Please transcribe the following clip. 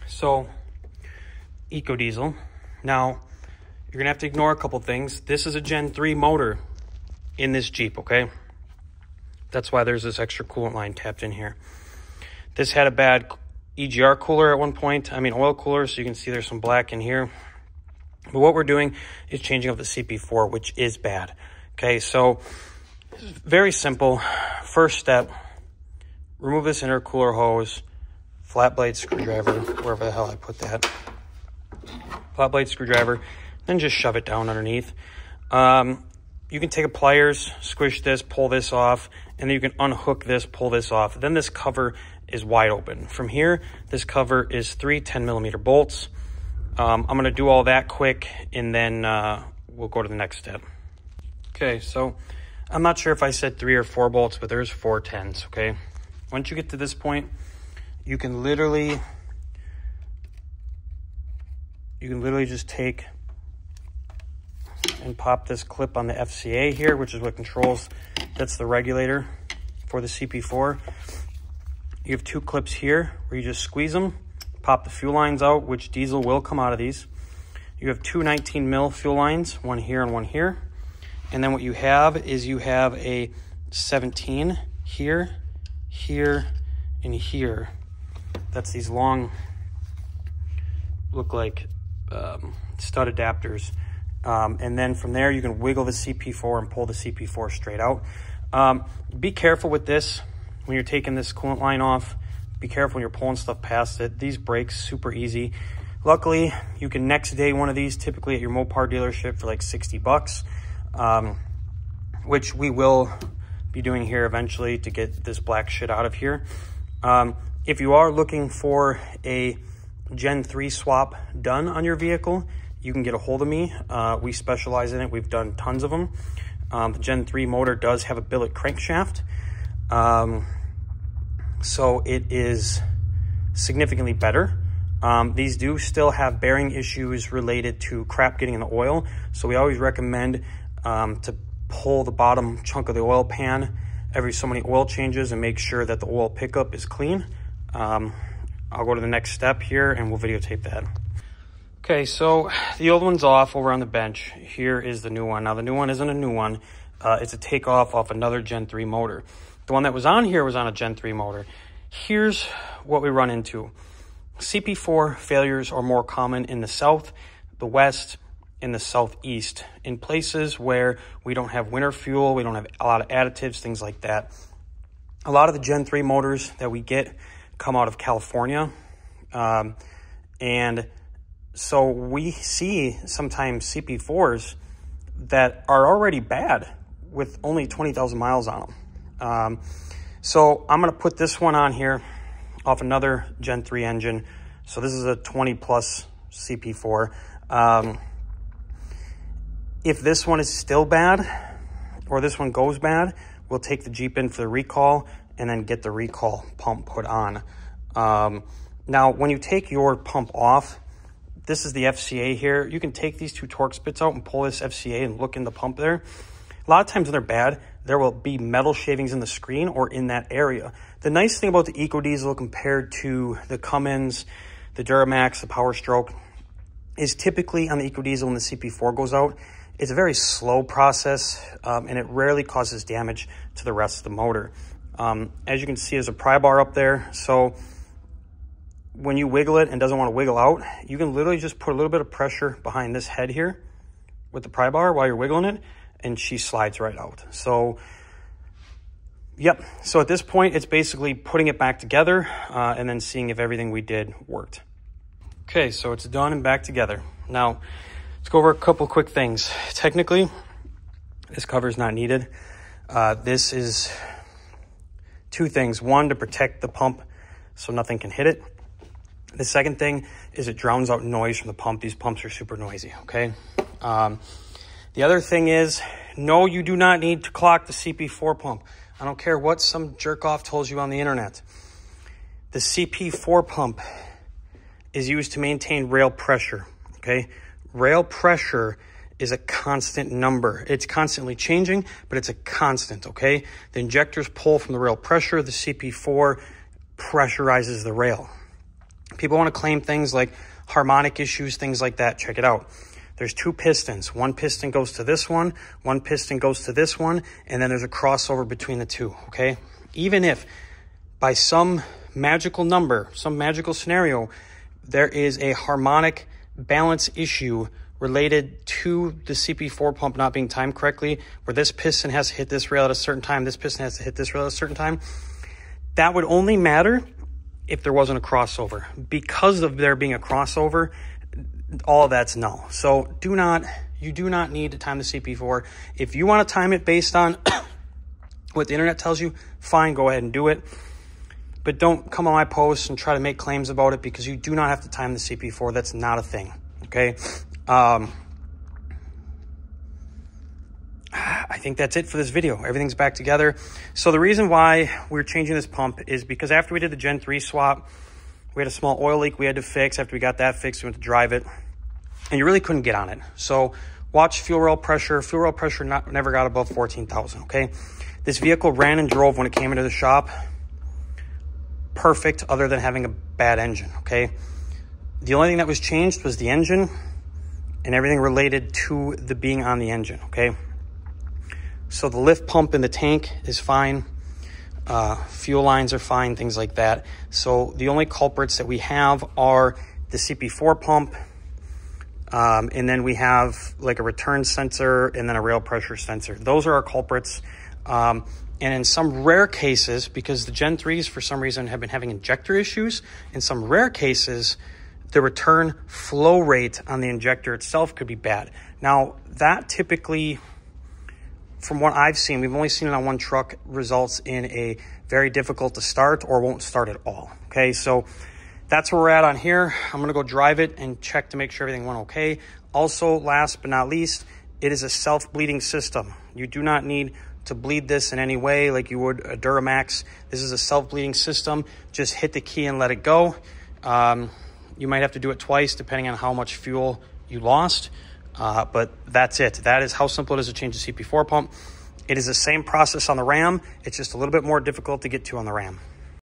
So, Ecodiesel. Now, you're gonna have to ignore a couple things. This is a Gen 3 motor in this Jeep, okay? That's why there's this extra coolant line tapped in here. This had a bad EGR cooler at one point. I mean, oil cooler, so you can see there's some black in here. But what we're doing is changing up the cp4, which is bad. Okay, so very simple. First step, remove this intercooler hose, flat blade screwdriver, wherever the hell I put that. Flat blade screwdriver, then just shove it down underneath. You can take a pliers, squish this, pull this off, and then you can unhook this, pull this off. Then this cover is wide open. From here, this cover is 3 10mm bolts. I'm gonna do all that quick, and then we'll go to the next step. Okay, so I'm not sure if I said 3 or 4 bolts, but there's 4 10s, okay? Once you get to this point, you can literally just take and pop this clip on the FCA here, which is what controls, that's the regulator for the cp4. You have 2 clips here where you just squeeze them, pop the fuel lines out, which diesel will come out of these. You have 2 19mm fuel lines, one here and one here. And then what you have is you have a 17 here, here, and here. That's these long, look like stud adapters. And then from there, you can wiggle the cp4 and pull the cp4 straight out. Be careful with this when you're taking this coolant line off. Be careful when you're pulling stuff past it. These break super easy. Luckily, you can next day one of these typically at your Mopar dealership for like 60 bucks, which we will be doing here eventually to get this black shit out of here. If you are looking for a Gen 3 swap done on your vehicle, you can get a hold of me. We specialize in it. We've done tons of them. The Gen 3 motor does have a billet crankshaft. So it is significantly better. These do still have bearing issues related to crap getting in the oil. So we always recommend to pull the bottom chunk of the oil pan every so many oil changes and make sure that the oil pickup is clean. I'll go to the next step here and we'll videotape that. Okay, so the old one's off over on the bench. Here is the new one. Now the new one isn't a new one. It's a takeoff off another Gen 3 motor. The one that was on here was on a Gen 3 motor. Here's what we run into. CP4 failures are more common in the south, the west, and the southeast. In places where we don't have winter fuel, we don't have a lot of additives, things like that. A lot of the Gen 3 motors that we get come out of California. And so we see sometimes CP4s that are already bad with only 20,000 miles on them. So I'm going to put this one on here off another Gen 3 engine. So this is a 20 plus CP4. If this one is still bad or this one goes bad, we'll take the Jeep in for the recall and then get the recall pump put on. Now, when you take your pump off, this is the FCA here. You can take these 2 torque spits out and pull this FCA and look in the pump there. A lot of times when they're bad, there will be metal shavings in the screen or in that area. The nice thing about the Ecodiesel compared to the Cummins, the Duramax, the Power Stroke, is typically on the Ecodiesel when the CP4 goes out, it's a very slow process and it rarely causes damage to the rest of the motor. As you can see, there's a pry bar up there. So when you wiggle it and doesn't want to wiggle out, you can literally just put a little bit of pressure behind this head here with the pry bar while you're wiggling it, and she slides right out. So, yep. So at this point, it's basically putting it back together and then seeing if everything we did worked. Okay, so it's done and back together. Now, let's go over a couple quick things. Technically, this cover is not needed. This is 2 things. One, to protect the pump so nothing can hit it. The second thing is it drowns out noise from the pump. These pumps are super noisy, okay? The other thing is, no, you do not need to clock the CP4 pump. I don't care what some jerk-off told you on the internet. The CP4 pump is used to maintain rail pressure, okay? Rail pressure is a constant number. It's constantly changing, but it's a constant, okay? The injectors pull from the rail pressure. The CP4 pressurizes the rail. People want to claim things like harmonic issues, things like that. Check it out. There's 2 pistons. One piston goes to this one piston goes to this one, and then there's a crossover between the 2, okay? Even if by some magical number, some magical scenario, there is a harmonic balance issue related to the cp4 pump not being timed correctly, where this piston has to hit this rail at a certain time, this piston has to hit this rail at a certain time, that would only matter if there wasn't a crossover. Because of there being a crossover, all of that's null. So you do not need to time the cp4. If you want to time it based on what the internet tells you, fine, go ahead and do it. But don't come on my posts and try to make claims about it, because you do not have to time the cp4. That's not a thing, okay? I think that's it for this video. Everything's back together. So the reason why we're changing this pump is because after we did the Gen 3 swap, we had a small oil leak we had to fix. After we got that fixed, we went to drive it, and you really couldn't get on it. So watch fuel rail pressure. Fuel rail pressure never got above 14,000, okay? This vehicle ran and drove when it came into the shop perfect, other than having a bad engine, okay? The only thing that was changed was the engine and everything related to the being on the engine, okay? So the lift pump in the tank is fine. Fuel lines are fine, things like that. So the only culprits that we have are the cp4 pump, and then we have like a return sensor and then a rail pressure sensor. Those are our culprits. And in some rare cases, because the Gen 3s for some reason have been having injector issues, in some rare cases, the return flow rate on the injector itself could be bad. Now, that typically, from what I've seen, we've only seen it on one truck, results in a very difficult to start or won't start at all, okay? So that's where we're at on here. I'm gonna go drive it and check to make sure everything went okay. Also, last but not least, it is a self-bleeding system. You do not need to bleed this in any way like you would a Duramax. This is a self-bleeding system. Just hit the key and let it go. You might have to do it twice depending on how much fuel you lost, but that's it. That is how simple it is to change the cp4 pump. It is the same process on the Ram. It's just a little bit more difficult to get to on the Ram.